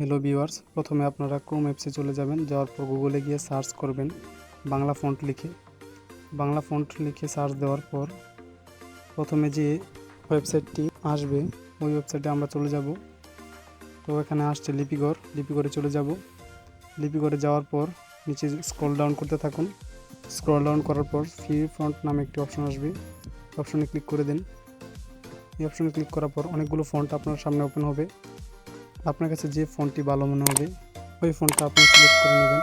Hello viewers, প্রথমে আপনারা Chrome অ্যাপসে চলে যাবেন। যাওয়ার পর গুগলে গিয়ে সার্চ করবেন বাংলা ফন্ট লিখে সার্চ দেওয়ার পর প্রথমে যে ওয়েবসাইটটি আসবে ওই ওয়েবসাইটে আমরা চলে যাব। তো এখানে আসছে লিপিঘরে চলে যাব। লিপিঘরে যাওয়ার পর নিচে স্ক্রল ডাউন করতে থাকুন। স্ক্রল ডাউন করার পর ফ্রি ফন্ট নামে একটি অপশন আসবে, অপশনে ক্লিক করে দিন। এই অপশনে ক্লিক করার পর অনেকগুলো ফন্ট আপনার সামনে ওপেন হবে। আপনার কাছে যে ফন্টটি ভালো মনে হবে ওই ফন্টটা আপনি সিলেক্ট করে নেবেন।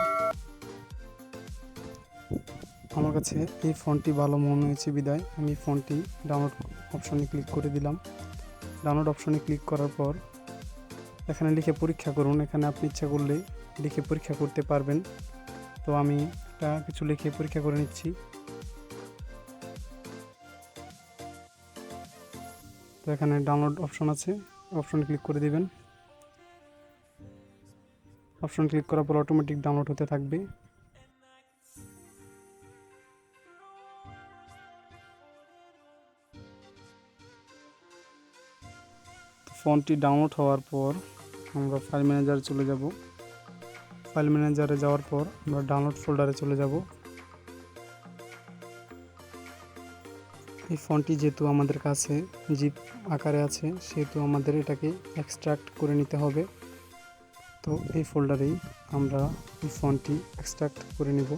আমার কাছে এই ফন্টটি ভালো মনে হয়েছে বিদায় আমি ফন্টটি ডাউনলোড অপশনে ক্লিক করে দিলাম। ডাউনলোড অপশনে ক্লিক করার পর এখানে লিখে পরীক্ষা করুন। এখানে আপনি ইচ্ছা করলে লিখে পরীক্ষা করতে পারবেন। তো আমি কিছু লিখে পরীক্ষা করে নিচ্ছি। তো এখানে ডাউনলোড অপশন আছে, অপশনে ক্লিক করে দিবেন। অপশন ক্লিক করার পর অটোমেটিক ডাউনলোড হতে থাকবে। ফন্টটি ডাউনলোড হওয়ার পর আমরা ফাইল ম্যানেজারে চলে যাব। ফাইল ম্যানেজারে যাওয়ার পর আমরা ডাউনলোড ফোল্ডারে চলে যাব। এই ফন্টটি যেহেতু আমাদের কাছে জিপ আকারে আছে সেহেতু আমাদের এটাকে এক্সট্রাক্ট করে নিতে হবে। তো এই ফোল্ডারেই আমরা এই ফন্টটি এক্সট্রাক্ট করে নেব।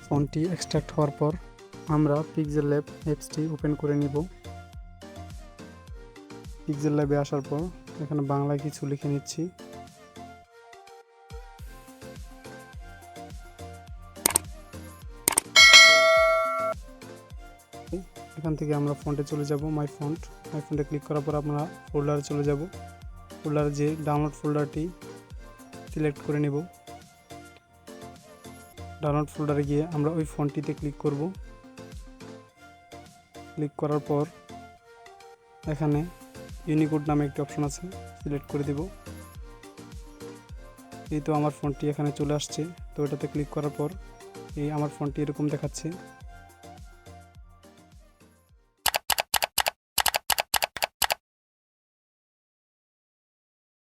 ফন্টটি এক্সট্রাক্ট হওয়ার পর আমরা Pixellab অ্যাপসটি ওপেন করে নিব। Pixellab-এ আসার পর এখানে বাংলায় কিছু লিখে নিচ্ছি। এখান থেকে আমরা ফন্টে চলে যাব, মাই ফন্টে ক্লিক করার পর আমরা ফোল্ডারে চলে যাব। ফোল্ডারে যে ডাউনলোড ফোল্ডারটি সিলেক্ট করে নেব। ডাউনলোড ফোল্ডারে গিয়ে আমরা ওই ফন্টটিতে ক্লিক করব। ক্লিক করার পর এখানে ইউনিকোড নামে একটি অপশন আছে, সিলেক্ট করে দেব। এই তো আমার ফন্টটি এখানে চলে আসছে। তো এটাতে ক্লিক করার পর এই আমার ফন্টটি এরকম দেখাচ্ছে।